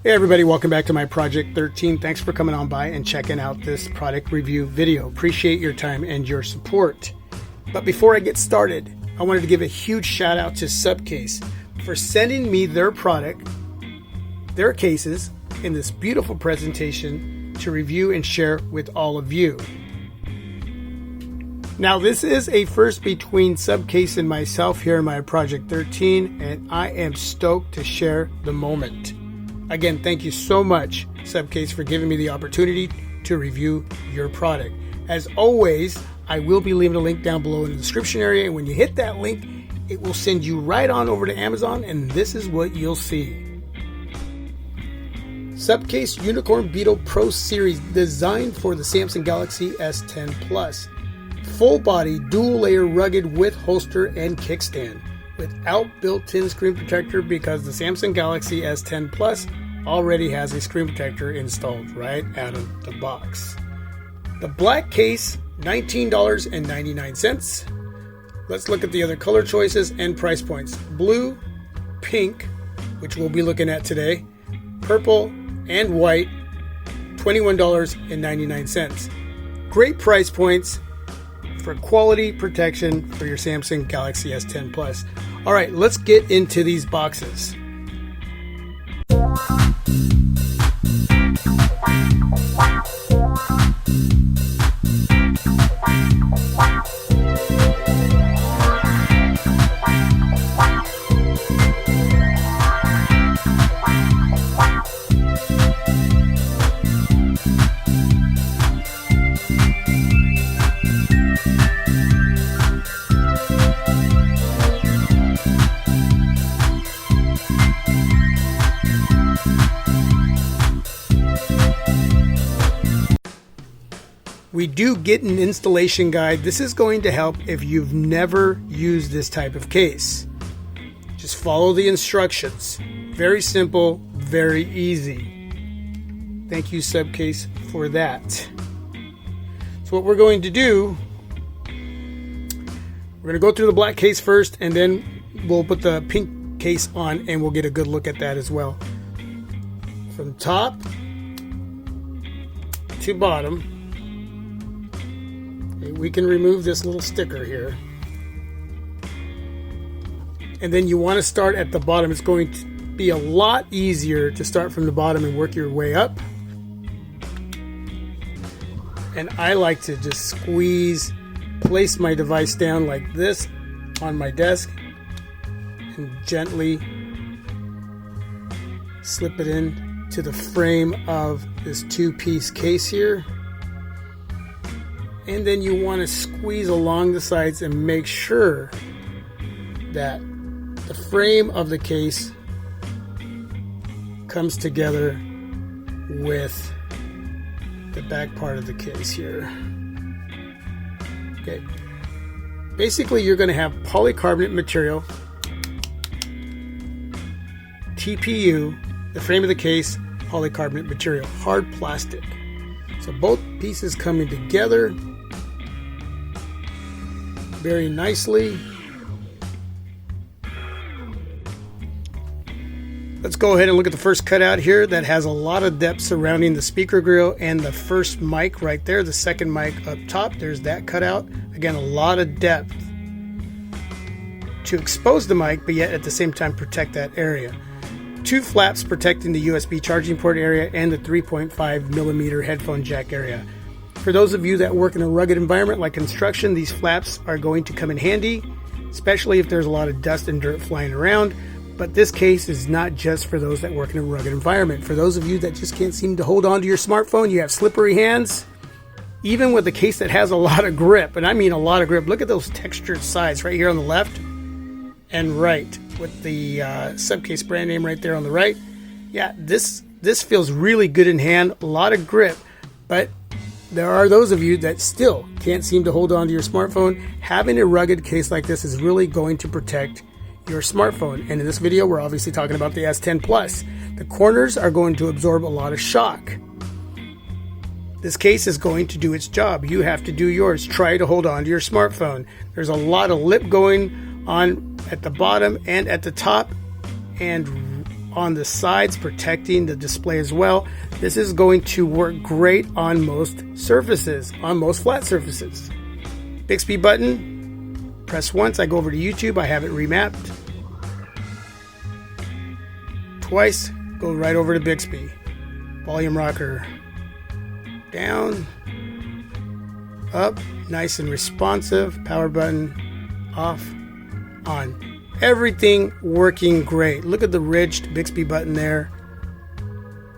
Hey everybody, welcome back to my Project 13. Thanks for coming on by and checking out this product review video. Appreciate your time and your support. But before I get started, I wanted to give a huge shout out to Supcase for sending me their product, their cases, in this beautiful presentation to review and share with all of you. Now this is a first between Supcase and myself here in my Project 13, and I am stoked to share the moment. Again, thank you so much, Supcase, for giving me the opportunity to review your product. As always, I will be leaving a link down below in the description area, and when you hit that link, it will send you right on over to Amazon, and this is what you'll see. Supcase Unicorn Beetle Pro Series, designed for the Samsung Galaxy S10 Plus. Full body, dual layer, rugged with holster and kickstand. Without built-in screen protector, because the Samsung Galaxy S10 Plus already has a screen protector installed right out of the box. The black case, $19.99. Let's look at the other color choices and price points. Blue, pink, which we'll be looking at today, purple, and white, $21.99. Great price points for quality protection for your Samsung Galaxy S10 Plus. All right, let's get into these boxes. We do get an installation guide. This is going to help if you've never used this type of case. Just follow the instructions. Very simple, very easy. Thank you, Supcase, for that. So what we're going to do, we're going to go through the black case first, and then we'll put the pink case on and we'll get a good look at that as well. From top to bottom, we can remove this little sticker here, and then you want to start at the bottom. It's going to be a lot easier to start from the bottom and work your way up, and I like to just place my device down like this on my desk and gently slip it in to the frame of this two-piece case here. And then you want to squeeze along the sides and make sure that the frame of the case comes together with the back part of the case here. Okay. Basically, you're going to have polycarbonate material, TPU, the frame of the case, polycarbonate material, hard plastic. So both pieces coming together very nicely. Let's go ahead and look at the first cutout here that has a lot of depth surrounding the speaker grill and the first mic right there, the second mic up top. There's that cutout. Again, a lot of depth to expose the mic, but yet at the same time protect that area. Two flaps protecting the USB charging port area and the 3.5mm headphone jack area. For those of you that work in a rugged environment like construction, these flaps are going to come in handy, especially if there's a lot of dust and dirt flying around. But this case is not just for those that work in a rugged environment. For those of you that just can't seem to hold on to your smartphone, you have slippery hands, even with a case that has a lot of grip, and I mean a lot of grip. Look at those textured sides right here on the left and right with the Supcase brand name right there on the right. Yeah, this feels really good in hand, a lot of grip, but there are those of you that still can't seem to hold on to your smartphone. Having a rugged case like this is really going to protect your smartphone. And in this video, we're obviously talking about the S10 Plus. The corners are going to absorb a lot of shock. This case is going to do its job. You have to do yours. Try to hold on to your smartphone. There's a lot of lip going on at the bottom and at the top, and on the sides, protecting the display as well. This is going to work great on most surfaces, on most flat surfaces. Bixby button, press once, I go over to YouTube, I have it remapped. Twice, go right over to Bixby. Volume rocker, down, up, nice and responsive. Power button, off, on. Everything working great. Look at the ridged Bixby button there.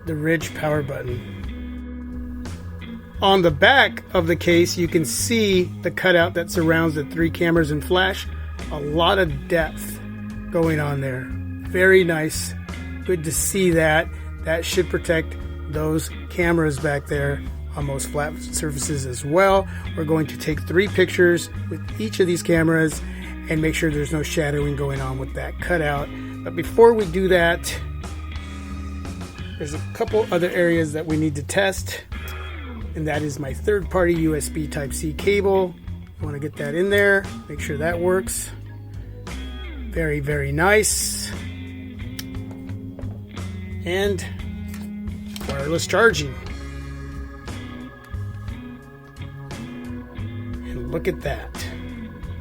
The ridged power button. On the back of the case, you can see the cutout that surrounds the 3 cameras and flash. A lot of depth going on there. Very nice. Good to see that. That should protect those cameras back there on most flat surfaces as well. We're going to take 3 pictures with each of these cameras and make sure there's no shadowing going on with that cutout. But before we do that, there's a couple other areas that we need to test, and that is my third-party USB Type-C cable. I want to get that in there, make sure that works. Very, very nice. And wireless charging. And look at that.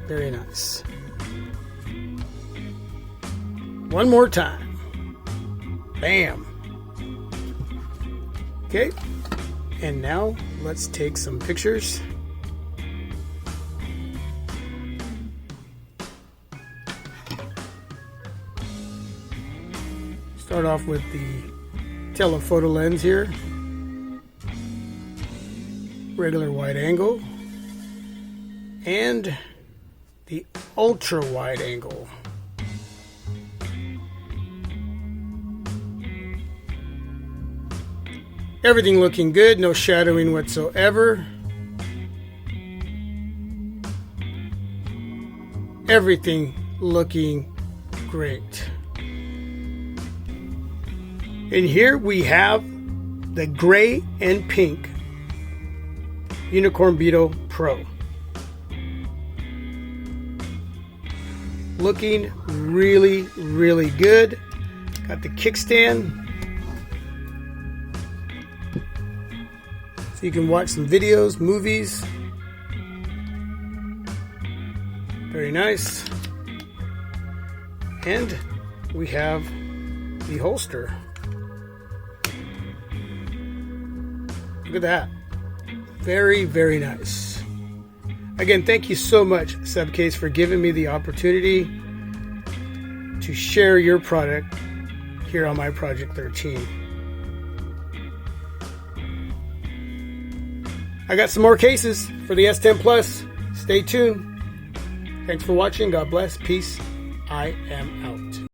Very nice. One more time. Bam. Okay. And now let's take some pictures. Start off with the telephoto lens here. Regular wide angle. And the ultra wide angle. Everything looking good, no shadowing whatsoever. Everything looking great. And here we have the gray and pink Unicorn Beetle Pro. Looking really, really good. Got the kickstand. So you can watch some videos, movies. Very nice. And we have the holster. Look at that. Very, very nice. Again, thank you so much, Supcase, for giving me the opportunity to share your product here on my Project 13. I got some more cases for the S10 Plus. Stay tuned. Thanks for watching. God bless. Peace. I am out.